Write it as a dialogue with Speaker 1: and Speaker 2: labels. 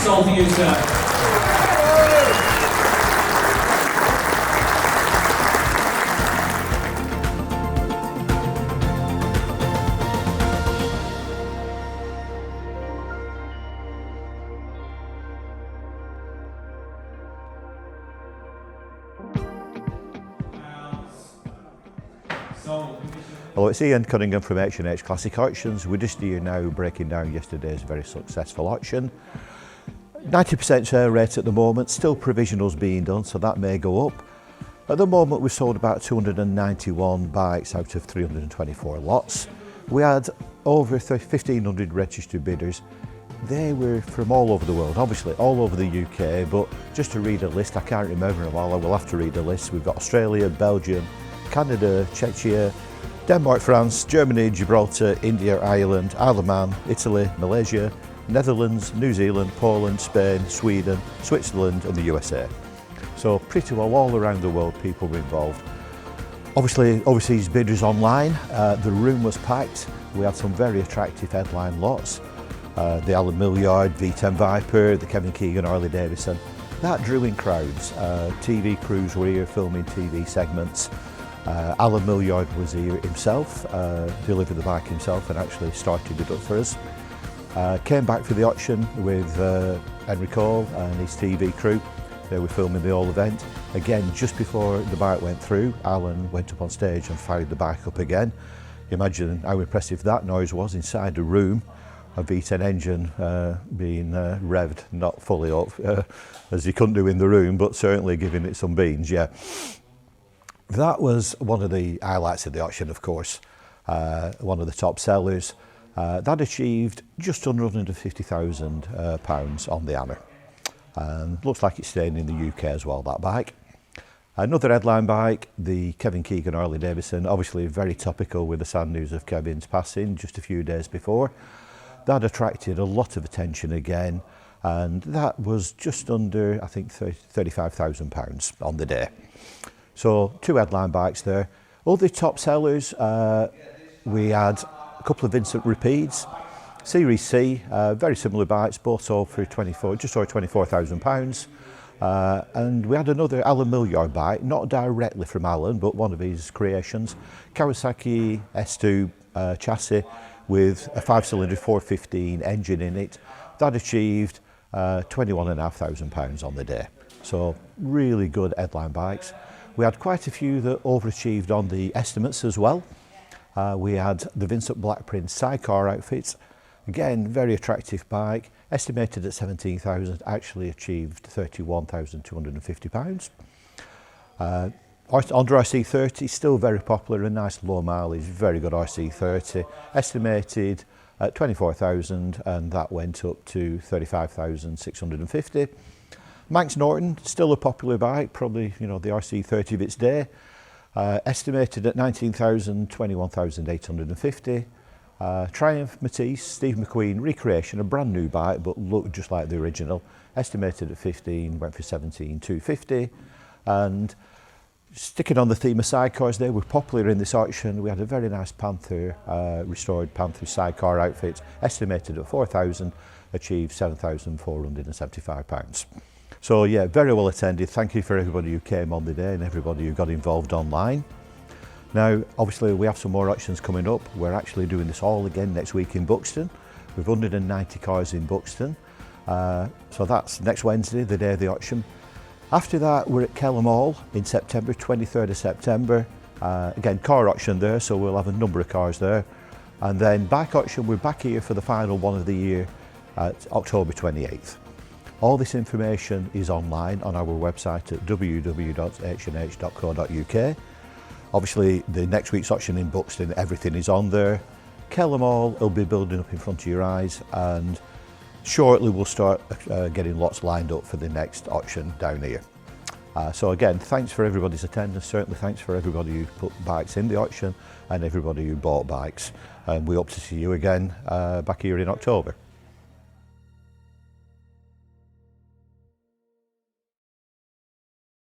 Speaker 1: It's all for you, sir.
Speaker 2: Hello, it's Ian Cunningham from H&H Classic Auctions. We're just here now breaking down yesterday's very successful auction. 90% share rate at the moment, still provisionals being done, so that may go up. At the moment we've sold about 291 bikes out of 324 lots. We had over 1,500 registered bidders. They were from all over the world, obviously all over the UK, but just to read a list, I can't remember them all, I will have to read a list. We've got Australia, Belgium, Canada, Czechia, Denmark, France, Germany, Gibraltar, India, Ireland, Isle of Man, Italy, Malaysia, Netherlands, New Zealand, Poland, Spain, Sweden, Switzerland and the USA. So pretty well all around the world people were involved. Obviously overseas bidders online, the room was packed. We had some very attractive headline lots. The Alan Millyard, V10 Viper, the Kevin Keegan, Harley Davidson. That drew in crowds. TV crews were here filming TV segments. Alan Millyard was here himself, delivered the bike himself and actually started it up for us. Came back for the auction with Henry Cole and his TV crew. They were filming the whole event. Again, just before the bike went through, Alan went up on stage and fired the bike up again. Imagine how impressive that noise was inside the room. A V10 engine being revved, not fully up, as you couldn't do in the room, but certainly giving it some beans, yeah. That was one of the highlights of the auction, of course, one of the top sellers. That achieved just under £150,000 on the hammer. Looks like it's staying in the UK as well, that bike. Another headline bike, the Kevin Keegan Harley Davidson, obviously very topical with the sad news of Kevin's passing just a few days before. That attracted a lot of attention again, and that was just under, I think, £35,000 on the day. So two headline bikes there. Other top sellers, we had a couple of Vincent Rapides, Series C, very similar bikes, both sold for just over £24,000. And we had another Alan Millyard bike, not directly from Alan, but one of his creations, Kawasaki S2 chassis with a 5-cylinder 415 engine in it. That achieved £21,500 on the day. So really good headline bikes. We had quite a few that overachieved on the estimates as well. We had the Vincent Blackprint sidecar outfits. Again, very attractive bike, estimated at 17,000, actually achieved £31,250. Under RC30, still very popular, a nice low mileage, very good RC30, estimated at 24,000 and that went up to 35,650. Manx Norton, still a popular bike, probably the RC30 of its day, estimated at 19,000, 21,850. Triumph Matisse, Steve McQueen recreation, a brand new bike but looked just like the original, estimated at 15, went for 17,250. And sticking on the theme of sidecars, they were popular in this auction. We had a very nice Panther, restored Panther sidecar outfit, estimated at 4,000, achieved £7,475. So yeah, very well attended. Thank you for everybody who came on the day and everybody who got involved online. Now, obviously we have some more auctions coming up. We're actually doing this all again next week in Buxton. We've 190 cars in Buxton. So that's next Wednesday, the day of the auction. After that, we're at Kelham Hall in September, 23rd of September. Again, car auction there, so we'll have a number of cars there. And then bike auction, we're back here for the final one of the year at October 28th. All this information is online on our website at www.hnh.co.uk. Obviously, the next week's auction in Buxton, everything is on there. Kelham Hall will be building up in front of your eyes, and shortly we'll start getting lots lined up for the next auction down here. So again, thanks for everybody's attendance. Certainly thanks for everybody who put bikes in the auction and everybody who bought bikes. And we hope to see you again back here in October.